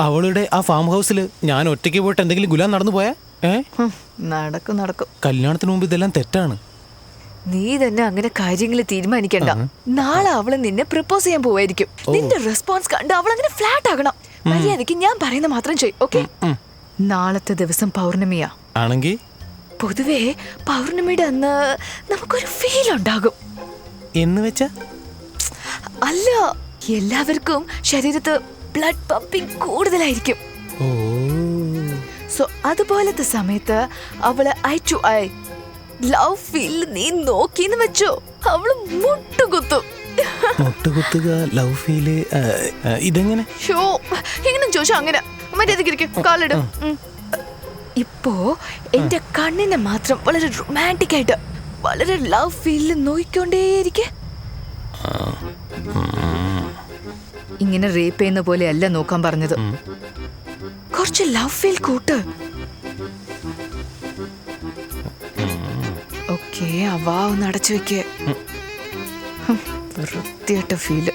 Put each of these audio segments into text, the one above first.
അവളുടെ ആ ഫാം ഹൗസിൽ ഞാൻ ഒറ്റയ്ക്ക് പോയിട്ട് എന്തെങ്കിലും ഗുലാം നടന്നു പോയാ? നടക്കും. കല്യാണത്തിന് മുമ്പ് ഇതെല്ലാം തെറ്റാണ്. നീ തന്നെ അങ്ങനെ കാര്യങ്ങൾ തീരുമാനിക്കണ്ട. നാളെ അവള് നിന്നെ പ്രപ്പോസ് ചെയ്യാൻ പോവായിരിക്കും. നിന്റെ റെസ്പോൺസ് കണ്ട് അവൾ അങ്ങനെ ഫ്ലാറ്റ് ആകണം. മര്യാദയ്ക്ക് ഞാൻ പറയുന്ന മാത്രം ചെയ്. ഓക്കെ? നാളത്തെ ദിവസം പൗർണമിയാ ആണെങ്കിൽ പൊതുവേ പൗർണമിയുടെ അന്ന് നമുക്കൊരു ഫീൽ ഉണ്ടാകും. എന്ന് വെച്ചാ അല്ല, എല്ലാവർക്കും ശരീരത്ത് ബ്ലഡ് പമ്പിങ് കൂടുതലായിരിക്കും. സോ അതുപോലത്തെ സമയത്ത് അവള് eye to eye love feel നീ നോക്കിന്ന് വെച്ചോ, അവള് മുട്ടുകുത്തും. മുട്ടുകുത്തുക, ലവ് ഫീല്, ഇതെങ്ങനെ? ഷോ എങ്ങനെ ചോദിച്ചാ അങ്ങനെ മര്യാദക്കിരിക്കും. കാലിടും. ഇപ്പോ എന്റെ കണ്ണിനെ മാത്രം വളരെ റൊമാൻറ്റിക് ആയിട്ട് വളരെ ലവ് ഫീലിൽ നോക്കിക്കൊണ്ടേയിരിക്കെ. ഇങ്ങനെ റേപ്പ് ചെയ്യുന്ന പോലെ അല്ല നോക്കാൻ പറഞ്ഞത്. കുറച്ച് ലവ് ഫീൽ കൂട്ട്. ഓക്കെ, അവാ ഒന്ന് അടച്ചു വെക്കേ. വൃത്തിയായിട്ട ഫീല്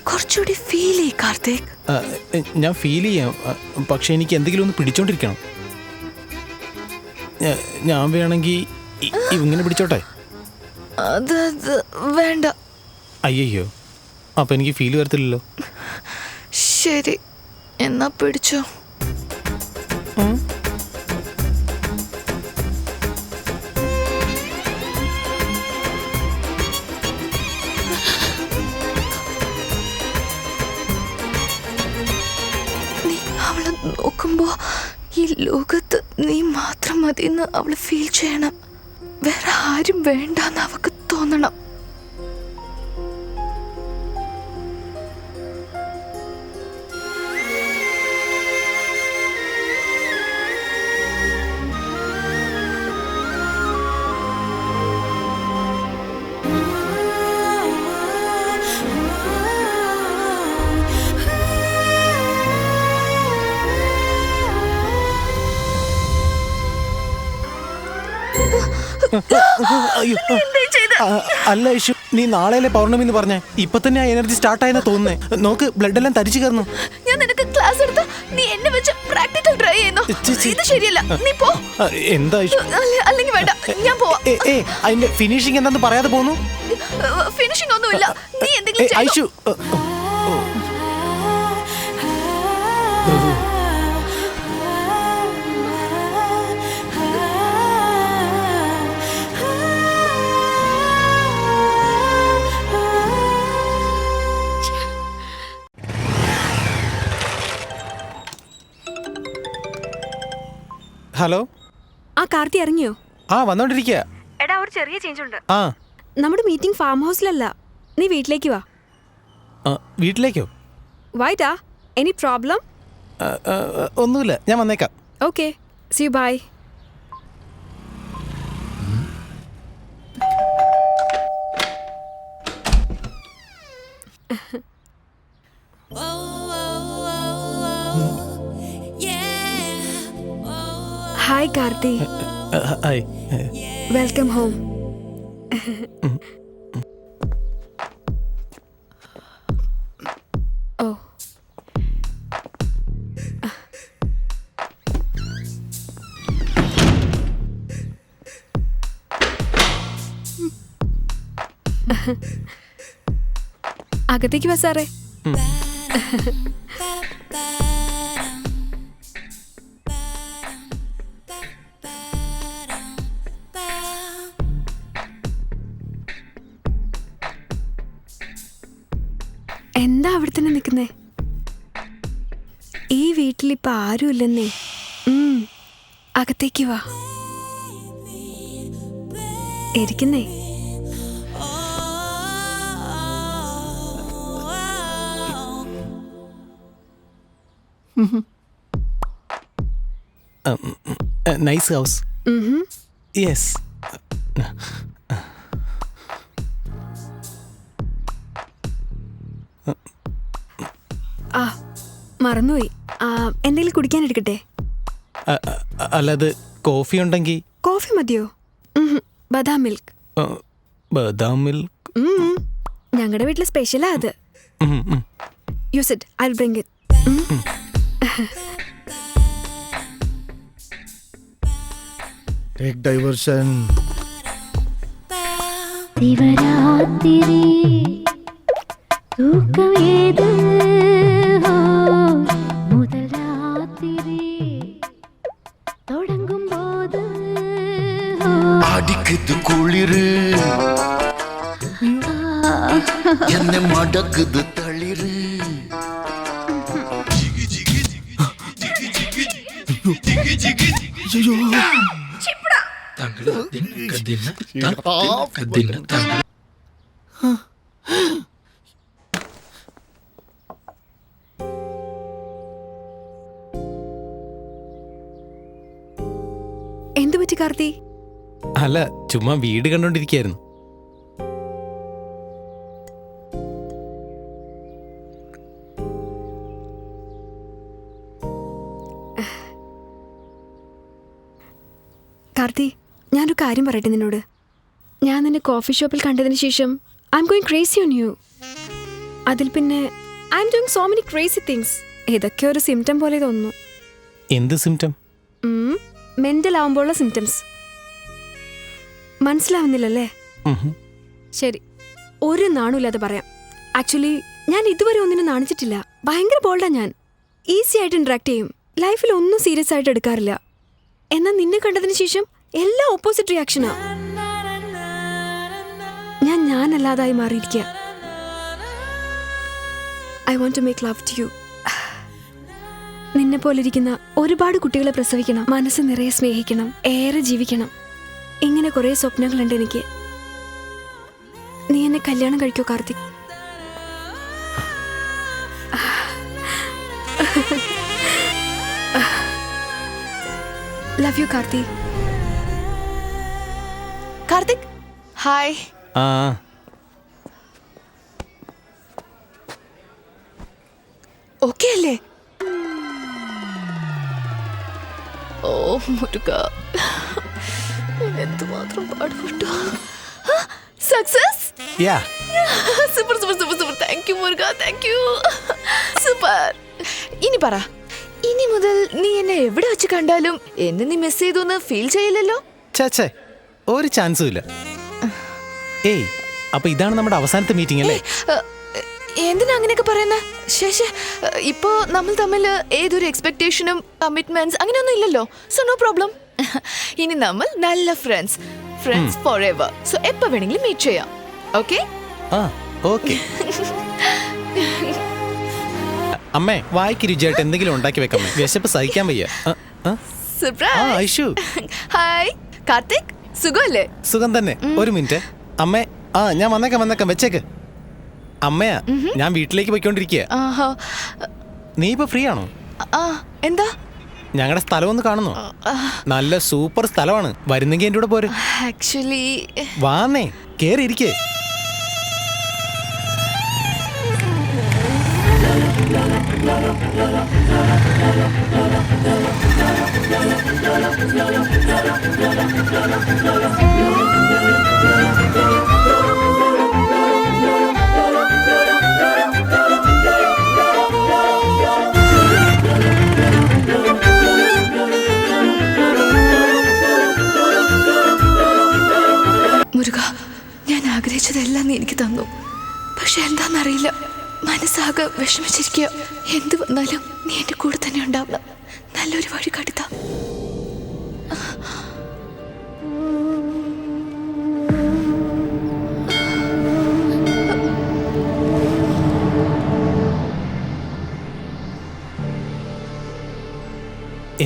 കുറച്ചുകൂടി ഫീൽ ചെയ്യ് കാർത്തിക്. ഞാൻ ഫീൽ ചെയ്യാം, പക്ഷെ എനിക്ക് എന്തെങ്കിലും ഒന്ന് പിടിച്ചോണ്ടിരിക്കണം. ഞാൻ വേണമെങ്കിൽ ഇങ്ങനെ പിടിച്ചോട്ടെ? അത് വേണ്ട. അയ്യോ, അപ്പൊ എനിക്ക് ഫീൽ വരത്തില്ലല്ലോ. ശരി, എന്നാ പിടിച്ചോ. നീ അവളെ നോക്കുമ്പോ ഈ ലോകത്ത് നീ മാത്രം മതിയെന്ന് അവള് ഫീൽ ചെയ്യണം. വേറെ ആരും വേണ്ടെന്ന് അവക്ക് തോന്നണം. അല്ല ഇഷു, നീ നാളെയല്ലേ പൗർണമി എന്ന് പറഞ്ഞേ? ഇപ്പൊ തന്നെ ആ എനർജി സ്റ്റാർട്ട് ആയെന്ന് തോന്നുന്നേ. നോക്ക്, ബ്ലഡ് എല്ലാം തരിച്ചു കയറുന്നു. ഞാൻ നിനക്ക് ക്ലാസ് എടുത്ത് നീ എന്നെ വെച്ച് പ്രാക്ടിക്കൽ ട്രൈ ചെയ്യുന്നു. ഇത് ശരിയല്ല, നീ പോ. എന്താ ഇഷു? അല്ലെങ്കിൽ വേണ്ട, ഞാൻ പോവാ. അതിന്റെ ഫിനിഷിംഗ് എന്താന്ന് പറയാതെ പോന്നു. ഫിനിഷിംഗ് ഒന്നുമില്ല, നീ എന്തെങ്കിലും ഐഷു. ഹലോ. ആ കാർത്തി ഇറങ്ങിയോ? വന്നോണ്ടിരിക്കുക. എടാ, ഒരു ചെറിയ ചേഞ്ച് ഉണ്ട്. നമ്മുടെ മീറ്റിംഗ് ഫാം ഹൗസിലല്ല, നീ വീട്ടിലേക്ക് വാ. വീട്ടിലേക്കോ? വൈറ്റാ? Any problem? ഒന്നുമില്ല, ഞാൻ വന്നേക്കാം. Okay, see you, bye. Hi Karthi. Hi. Welcome home. ഓ, അകത്തേക്ക് വാ സാറേ. എന്താ അവിടെ തന്നെ നിൽക്കുന്നേ? ഈ വീട്ടിലിപ്പോൾ ആരുമില്ലെന്നേ. അകത്തേക്ക് വാ. ഇരിക്കുന്നേ. Nice house. യെസ്. മറന്നുപോയി. എന്തെങ്കിലും കുടിക്കാൻ എടുക്കട്ടെ? അല്ലാതെ കോഫി ഉണ്ടെങ്കിൽ. കോഫി മതിയോ? ബദാം മിൽക്ക്. ബദാം മിൽക്ക് ഞങ്ങളുടെ വീട്ടിലെ സ്പെഷ്യലാ അത്. Use it, I will bring it. Take diversion. Shivaratri തൂക്കമേത് മുതൽ രാത്രി തുടങ്ങുമ്പോത് അടിക്കുது കുളിര് എന്നെ മടക്കുது തളിര് എന്തു പറ്റി കാർത്തി? അല്ല, ചുമ്മാ വീട് കണ്ടോണ്ടിരിക്കായിരുന്നു. കാർത്തി, ഞാനൊരു കാര്യം പറയട്ടെ നിന്നോട്. ഞാൻ നിന്നെ കോഫി ഷോപ്പിൽ കണ്ടതിന് ശേഷം I am going crazy on you. അതിൽ പിന്നെ I am doing so many crazy things. ഇതൊക്കെ ഒരു സിംറ്റം പോലെ തോന്നുന്നു. എന്ത് സിംറ്റം? മെന്റൽ ആവുമ്പോഴുള്ള സിംറ്റംസ്. മനസ്സിലാവുന്നില്ലല്ലേ? ശരി, ഒരു നാണുമില്ലാതെ പറയാം. ആക്ച്വലി ഞാൻ ഇതുവരെ ഒന്നിനും നാണിച്ചിട്ടില്ല. ഭയങ്കര ബോൾഡാ ഞാൻ. ഈസി ആയിട്ട് ഇന്ററാക്ട് ചെയ്യും. ലൈഫിൽ ഒന്നും സീരിയസ് ആയിട്ട് എടുക്കാറില്ല. എന്നാൽ നിന്നെ കണ്ടതിന് ശേഷം എല്ലാം ഓപ്പോസിറ്റ് റിയാക്ഷനാ. ഞാനല്ലാതായി മാറിയിരിക്കുക. I want to make love to you. നിന്നെ പോലിരിക്കുന്ന ഒരുപാട് കുട്ടികളെ പ്രസവിക്കണം, മനസ്സ് നിറയെ സ്നേഹിക്കണം, ഏറെ ജീവിക്കണം. ഇങ്ങനെ കുറെ സ്വപ്നങ്ങളുണ്ട് എനിക്ക്. നീ എന്നെ കല്യാണം കഴിക്കോ Karthik? Love you Karthi. Karthik, hi. ആ, ഓക്കെ അല്ലേ? ഓ മുരുക, എന്തുമാത്രം പാടുപെട്ടു. Success. Yeah. Super super super super. Thank you മുരുക, താങ്ക് യു. സൂപ്പർ. ഇനി പറ, ഇനി മുതൽ നീ എന്നെ എവിടെ വെച്ച് കണ്ടാലും എന്നെ നീ മിസ് ചെയ്തു എന്ന് ഫീൽ ചെയ്യില്ലല്ലോ? ചേ, ഒരു ചാൻസും ഇല്ല. ഏയ്, അപ്പൊ ഇതാണ് നമ്മുടെ അവസാനത്തെ മീറ്റിംഗ് അല്ലേ? എന്തിനാ അങ്ങനെയൊക്കെ പറയുന്നേ? ശേഷേ, ഇപ്പോ നമ്മൾ തമ്മിൽ ഏതൊരു എക്സ്പെക്ടേഷനും കമ്മിറ്റ്മെന്റ്സ് അങ്ങനെയൊന്നും ഇല്ലല്ലോ. So no problem. ഇനി നമ്മൾ നല്ല ഫ്രണ്ട്സ് ഫോർ എവർ. സോ എപ്പോ വേണമെങ്കിലും മീറ്റ് ചെയ്യാം. ഓക്കെ? ആ, ഓക്കെ. അമ്മേ, വായിക്ക് രുചിയായിട്ട് എന്തെങ്കിലും ഉണ്ടാക്കി വെക്കമ്മേ. വിശപ്പ് സഹിക്കാൻ വയ്യ. സർപ്രൈസ്. ഐഷു. ഹായ് കാർത്തിക്, സുഖമല്ലേ? സുഖം തന്നെ. ഒരു മിനിറ്റ് അമ്മേ. ഞാൻ വന്നേക്കാം വെച്ചേക്ക്. അമ്മയാ, ഞാൻ വീട്ടിലേക്ക് പോയിക്കൊണ്ടിരിക്കുക. നീ ഇപ്പൊ ഫ്രീ ആണോ? എന്താ? ഞങ്ങളുടെ സ്ഥലം ഒന്ന് കാണുന്നോ? നല്ല സൂപ്പർ സ്ഥലമാണ്. വരുന്നെങ്കിൽ എന്റെ കൂടെ പോര്. ആക്ച്വലി വാന്നേ, കേറി ഇരിക്കേ. മുരുക, ഞാൻ ആഗ്രഹിച്ചതെല്ലാം നീ എനിക്ക് തന്നു. പക്ഷെ എന്താന്നറിയില്ല, മനസ്സാകെ വിഷമിച്ചിരിക്കുക. എന്ത് വന്നാലും നീ എൻ്റെ കൂടെ തന്നെ ഉണ്ടാവണം. നല്ലൊരു വഴി കാട്ടിത്താ.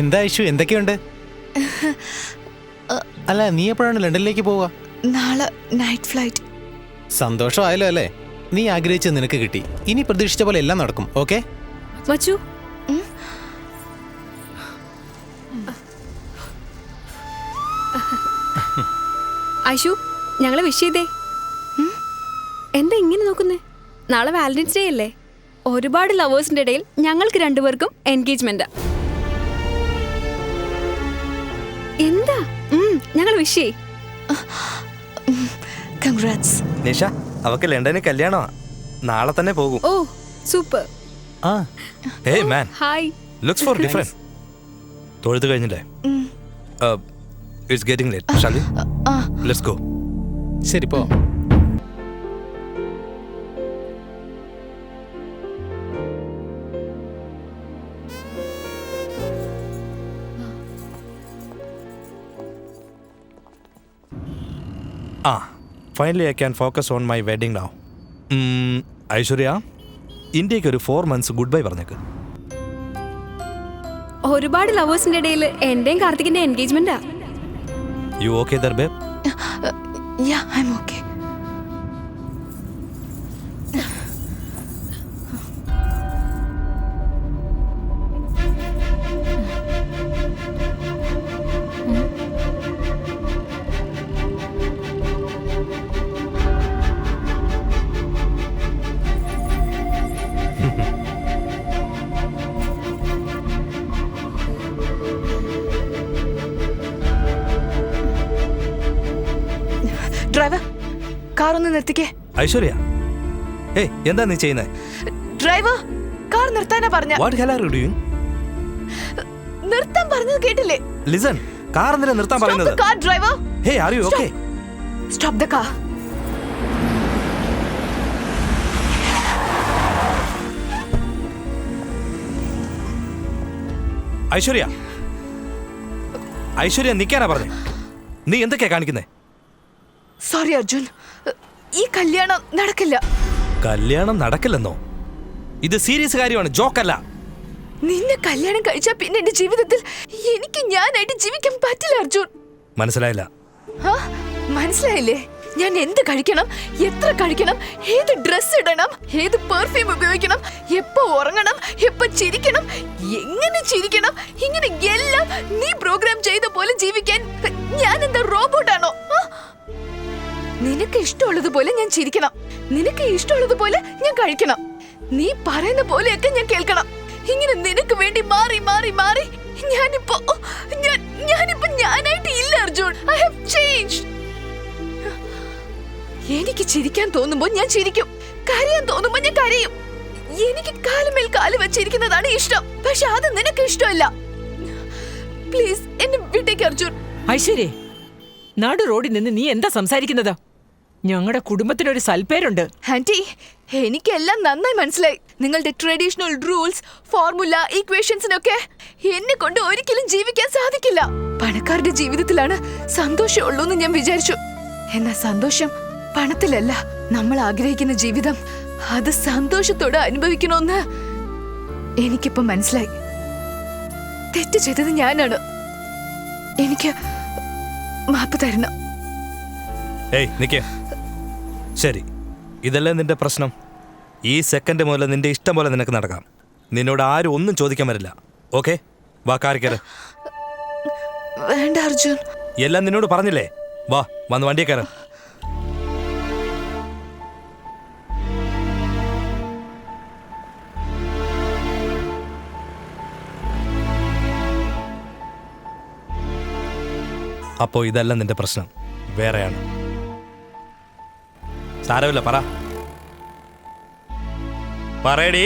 എന്താ ഐഷു, എന്തൊക്കെയുണ്ട്? അല്ല, നീ എപ്പോഴാണ് ലണ്ടനിലേക്ക് പോവുക? നാളെ നൈറ്റ് ഫ്ലൈറ്റ്. സന്തോഷമായല്ലോ അല്ലേ? നീ ആഗ്രഹിച്ചത് നിനക്ക് കിട്ടി. ഇനി പ്രതീക്ഷിച്ച പോലെ എല്ലാം നടക്കും. ഓക്കെ? വച്ചു, ഐഷു, ഞങ്ങളെ വിഷ് ചെയ്തേ. എന്താ ഇങ്ങനെ നോക്കുന്നേ? നാളെ വാലന്റൈൻസ് ഡേ അല്ലേ? ഒരുപാട് ലവേഴ്സിന്റെ ഇടയിൽ ഞങ്ങൾക്ക് രണ്ടുപേർക്കും എൻഗേജ്മെന്റാ. എന്താ ഞങ്ങൾ വിഷ് ചെയ്. കൺഗ്രാറ്റ്സ്. നിഷ, അവക്ക് ലണ്ടനിൽ കല്യാണമാ. നാളെ തന്നെ പോകും. ഓ സൂപ്പർ. ആ Hey man, hi. looks for different. തൊഴുത് കഴിഞ്ഞില്ലേ? It's getting late. Shall we? Let's go. ശരി പോ. Finally I can focus on my wedding now. Aishwarya, ഇന്ത്യക്ക് ഒരു 4 months ഗുഡ് ബൈ പറഞ്ഞേക്ക്. ഒരുപാട് ലവേഴ്സിന്റെ ഇടയിൽ എന്റെയും കാർത്തികിന്റെ എൻഗേജ്മെന്റാ. You okay there, babe? Yeah, I'm okay. Driver, car ഒന്ന് നിർത്തിക്കേ. ഐശ്വര്യ, hey, എന്താ നീ ചെയ്യുന്നത്? ഡ്രൈവർ, കാർ നിർത്താനാ പറഞ്ഞ. What hell are you doing? നിർത്താൻ പറഞ്ഞത് കേട്ടില്ലേ? Listen, കാർ എന്തിനാ നിർത്താൻ പറയുന്നത്? Stop the car, driver. Hey, are you okay? Stop the car. Aishwarya, Aishwarya നിൽക്കാനാ പറഞ്ഞേ. നീ എന്തൊക്കെയാ കാണിക്കുന്നേ? സോറി അർജുൻ, ഈ കല്യാണം നടക്കില്ല. കല്യാണം നടക്കില്ലെന്നോ? ഇത് സീരിയസ് കാര്യമാണ്, ജോക്കല്ല. നിന്നെ കല്യാണം കഴിച്ചാ പിന്നെ എന്റെ ജീവിതത്തിൽ എനിക്ക് ഞാനായിട്ട് ജീവിക്കാൻ പറ്റില്ല അർജുൻ. മനസ്സിലായില്ല? മനസ്സിലായില്ലേ? ഞാൻ എന്ത് കഴിക്കണം, എത്ര കഴിക്കണം, ഏത് ഡ്രസ് ഇടണം, ഏത് പെർഫ്യൂം ഉപയോഗിക്കണം, എപ്പോ ഉറങ്ങണം, എപ്പോ ചിരിക്കണം, എങ്ങനെ ചിരിക്കണം, ഇങ്ങനെ എല്ലാം നീ പ്രോഗ്രാം ചെയ്ത പോലെ ജീവിക്കാൻ ഞാൻ എന്താ റോബോട്ടാണോ? നിനക്ക് ഇഷ്ടമുള്ളതുപോലെ ഞാൻ ചിരിക്കണം, നിനക്ക് ഇഷ്ടമുള്ളതുപോലെ ഞാൻ കഴിക്കണം, നീ പറയുന്ന പോലെയൊക്കെ ഞാൻ കേൾക്കണം. ഇങ്ങനെ നിനക്ക് വേണ്ടി മാറി മാറി മാറി ഞാനിപ്പോ ഞാനായിട്ട് ഇല്ല അർജുൻ. I have changed. എനിക്ക് ചിരിക്കാൻ തോന്നുമ്പോ ഞാൻ ചിരിക്കും, കരയാൻ തോന്നുമ്പോ ഞാൻ കരയും. എനിക്ക് കാലുമേൽ കാല് വെച്ചിരിക്കുന്നതാണ് ഇഷ്ടം, പക്ഷെ അത് നിനക്ക് ഇഷ്ടമല്ല. പ്ലീസ് എന്നെ വിട്ടേക്ക് അർജുൻ. ഐശ്വര്യ, നാട് റോഡിൽ നിന്ന് നീ എന്താ സംസാരിക്കുന്നത്? ഞങ്ങളുടെ കുടുംബത്തിനൊരു സൽപ്പേരുണ്ട്. ആന്റി, എനിക്കെല്ലാം നന്നായി മനസ്സിലായി. നിങ്ങളുടെ ട്രഡീഷണൽ റൂൾസ്, ഫോർമുല, ഈക്വേഷൻസിനൊക്കെ എന്നെ കൊണ്ട് ഒരിക്കലും ജീവിക്കാൻ സാധിക്കില്ല. പണക്കാരുടെ ജീവിതത്തിലാണ് സന്തോഷമുള്ളൂ എന്ന് ഞാൻ വിചാരിച്ചു. എന്നാൽ സന്തോഷം പണത്തിലല്ല. നമ്മൾ ആഗ്രഹിക്കുന്ന ജീവിതം അത് സന്തോഷത്തോടെ അനുഭവിക്കണമെന്ന് എനിക്കിപ്പോ മനസ്സിലായി. തെറ്റ് ചെയ്തത് ഞാനാണ്. എനിക്ക് മാപ്പ് തരണം. ഏയ് നിക്കേ. ശരി, ഇതല്ലേ നിന്റെ പ്രശ്നം? ഈ സെക്കൻഡ് മുതൽ നിന്റെ ഇഷ്ടം പോലെ നിനക്ക് നടക്കാം. നിന്നോട് ആരും ഒന്നും ചോദിക്കാൻ വരില്ല. ഓക്കെ, വാ കാറി കയറ്. വേണ്ട അർജുൻ. എല്ലാം നിന്നോട് പറഞ്ഞില്ലേ? വാ, വന്ന് വണ്ടിയെ കയറ്. അപ്പോ ഇതല്ല നിന്റെ പ്രശ്നം, വേറെയാണ്. സാരമില്ല, പറയടി.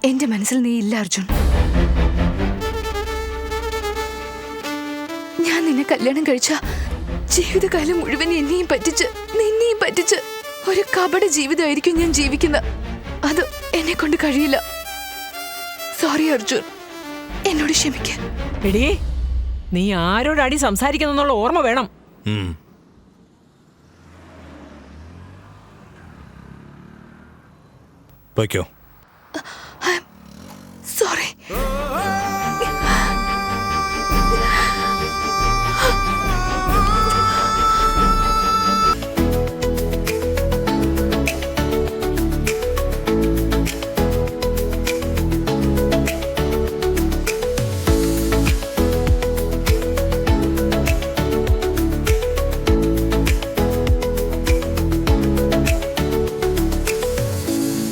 എന്റെ മനസ്സിൽ നീ ഇല്ല അർജുൻ. ഞാൻ നിന്നെ കല്യാണം കഴിച്ച ജീവിതകാലം മുഴുവൻ എന്നെയും പറ്റിച്ച് നിന്നെയും പറ്റിച്ച് ഒരു കപട ജീവിതമായിരിക്കും ഞാൻ ജീവിക്കുന്നത്. അത് എന്നെ കൊണ്ട് കഴിയില്ല. സോറി അർജുൻ, എന്നോട് ക്ഷമിക്ക. എടീ, നീ ആരോടാടി സംസാരിക്കുന്നുള്ള ഓർമ്മ വേണം. പോയിക്കോ.